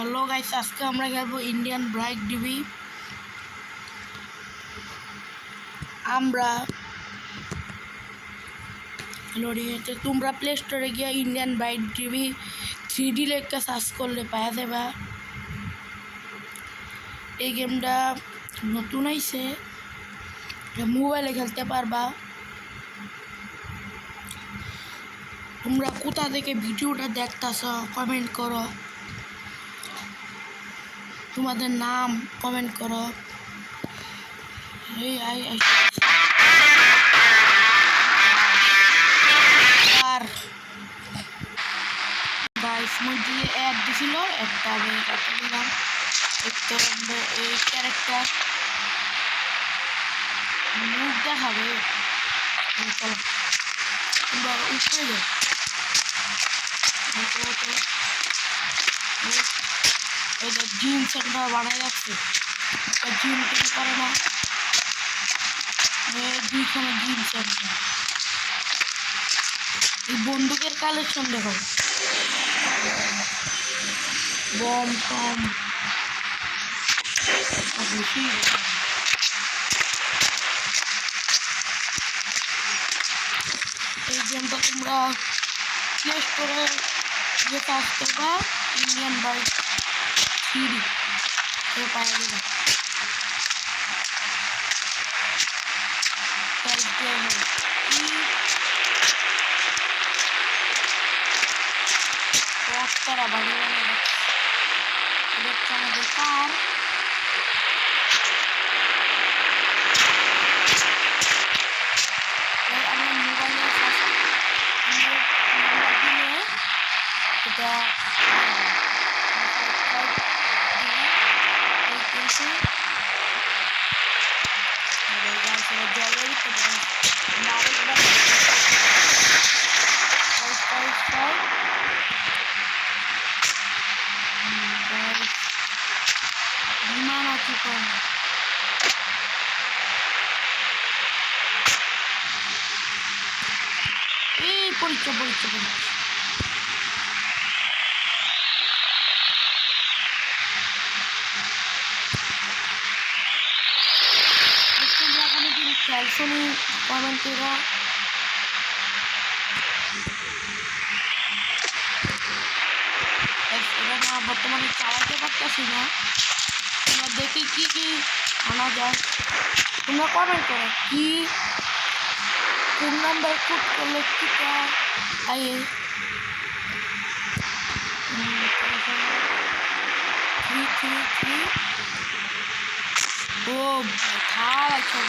Hello guys, আজকে আমরা খেলবো ইন্ডিয়ান ব্রাইক ডিবি। আমরা লোডিং হচ্ছে, তোমরা প্লে স্টোরে গিয়ে ইন্ডিয়ান ব্রাইক ডিবি 3D লেখা সার্চ করলে পাওয়া যাবে। এই গেমটা নতুন আইছে, মোবাইলে খেলতে পারবা। তোমরা কোথা থেকে ভিডিওটা দেখতেছ কমেন্ট করো, তোমাদের নাম কমেন্ট করো। এই আর গাইস মধ্যে অ্যাড দিছিল, একটা আমি কাটে দিলাম। একটা এই ক্যারেক্টার মুখ দেখাবে, চলো তোমরা উপরে যাও। এই যে জিম সেন্টার বানাই রাখছে, জিম কেন করে না, দুইখানে জিম সেন্টার। এই বন্দুকের কালেকশন দেখো, বম টম বেশি। এই গেমটা তোমরা প্লে স্টোরে গিয়ে কাজ করবা, ইন্ডিয়ান ব্রাইক ডিবি পাওয়া যাবে। রাস্তারা বাড়ি বানিয়ে দেখছে আমাদের কার। আমার মোবাইলে দিলে এটা বিমান আছে কম। এই পরীক্ষা পরীক্ষা পরীক্ষা তোমরা কোনোদিন খেলছনি কমেন্ট করো। এটা না বর্তমানে চালাতে পারতেছি না, তোমরা দেখি কি কি আনা যায়। তোমরা কমেন্ট করো কি কোন নাম্বার কুট করলে কি আয়ে। ও থার আছে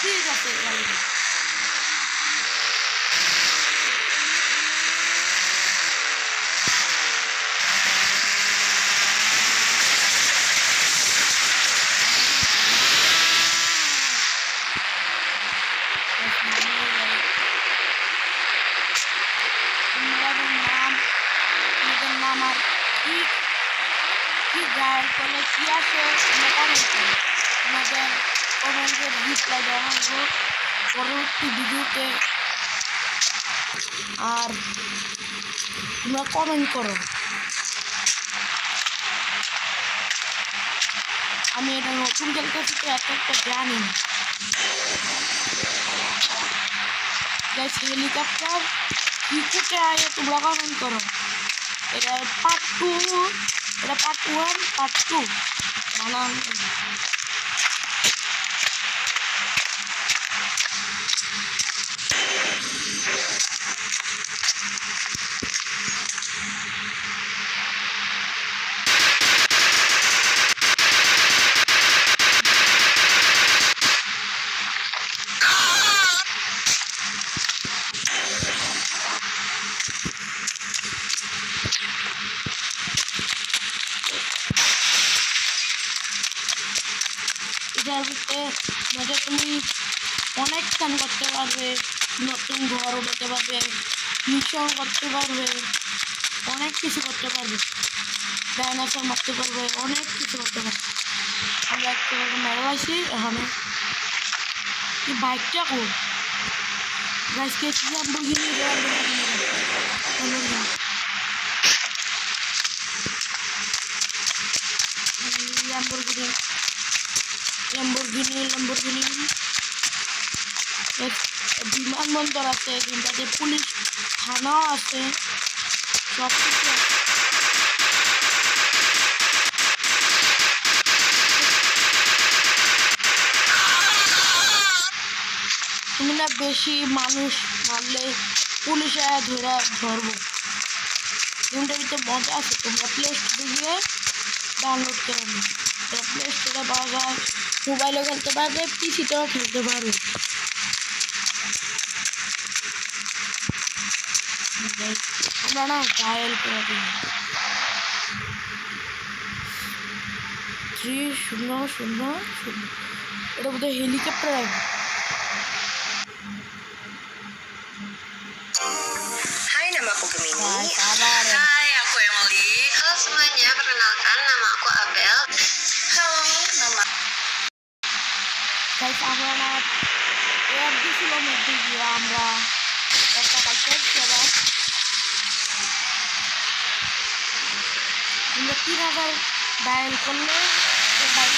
ঠিক আছে। নাম আর কি কি গায়ে করলে কি আছে তোমরা কমেন্ট করো, তোমাদের কমেন্টের রিপ্লাই দেওয়া হবে পরবর্তী ভিডিওতে। আর তোমরা কমেন্ট করো, আমি এটা নতুন খেলতেছি তো এত একটা জানি না। হেলিকপ্টার কি কুটে আয় তোমরা কমেন্ট করো। এটা পার্ট 2, এটা পার্ট 1 পার্ট 2 বানান। এটার ভিতরে তুমি অনেক কাম করতে পারবে, নতুন ঘর উঠাতে পারবে। মিশন করতে পারবে, অনেক কিছু করতে পারবে, ডাইনোসর মারতে পারবে, অনেক কিছু করতে পারবে। আমরা একটা মেরে পাইছি এখানে। কি বাইকটা কোন গাইস কে ল্যাম্বরগিনি ল্যাম্বরগিনি ল্যাম্বরগিনি ল্যাম্বরগিনি বিমানবন্দর আছে, কিন্তু পুলিশ থানাও আছে, সব কিছু আছে। তুমি না বেশি মানুষ মারলে পুলিশে ধরবো। গেমটার ভিতরে মজা আছে, তোমরা প্লে স্টোরে গিয়ে ডাউনলোড করে নি। প্লে স্টোরে পাওয়া যায়, মোবাইলেও খেলতে পারবে, পিসিতেও খেলতে পারবে। আমরা না ডায়াল করে দিই 3000। এটা বোধহয় হেলিকপ্টার আছে। Hai, nama aku Gemini. Sabar ya. Hai, aku Emily. Halo semuanya, perkenalkan nama aku Abel. Halo, nama Guys, আমরা না এক দিছিলাম মধ্যে গিয়ে আমরা একটা বাইক যাবা, আমরা 3000 ডায়াল করলে বাইক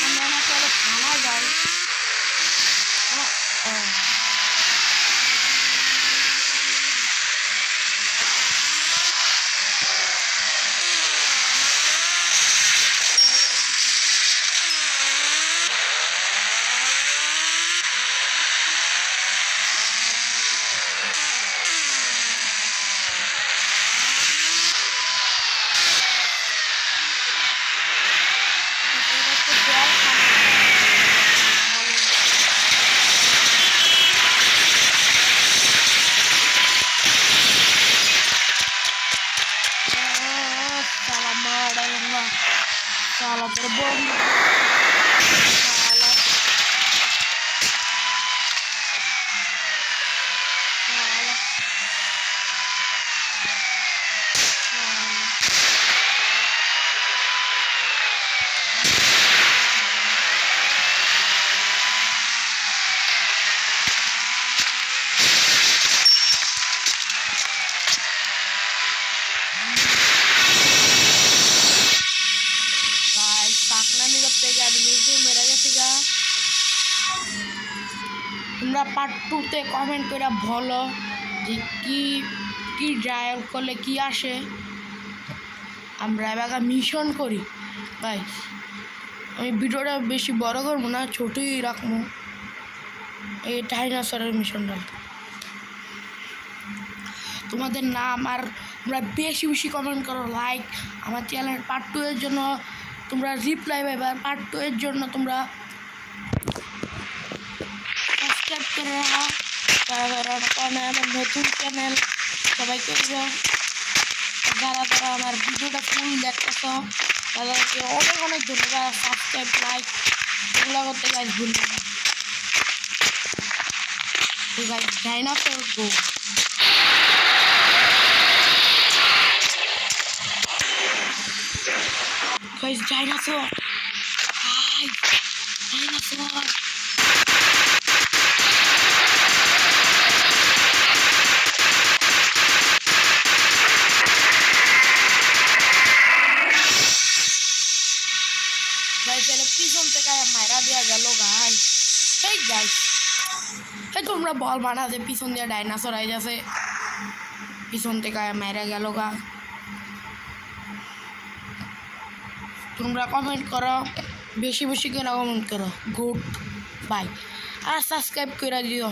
আমরা না চলে থানা যাই। Salah terbom. Salah. তোমরা পার্ট 2-তে কমেন্ট করে বলো যে কি ড্রাইভ করলে কি আসে, আমরা এবার মিশন করি। ভাই আমি ভিডিওটা বেশি বড় করবো না, ছোটই রাখবো। এই ডাইনোসরের মিশনটা তোমাদের নাম আর তোমরা বেশি কমেন্ট করো, লাইক। আমার চ্যানেল পার্ট 2-এর জন্য তোমরা রিপ্লাই পাইবা, পার্ট 2-এর জন্য তোমরা সাবস্ক্রাইব করে রাখো। আমার নতুন চ্যানেল সবাইকে যারা আমার ভিডিওটা ফুল দেখতেছ তাদেরকে অনেক ধন্যবাদ। সাবস্ক্রাইব লাইক এগুলো করতে গাইজ ভুলবে না। তো গাইজ ডাইনোসর গো। Guys, dinosaur! Guys, dinosaur! Guys, el piso te cae মাইরা দিয়া গেল guys. Hey guys, এই তোমরা বল বানাতে পিছন দিয়ে ডাইনোসর আই যাচ্ছে, পিছন থেকে মাইরা গেল গা। তোমরা কমেন্ট করো, বেশি করে কমেন্ট করো। গুড বাই, আর সাবস্ক্রাইব করে দিও।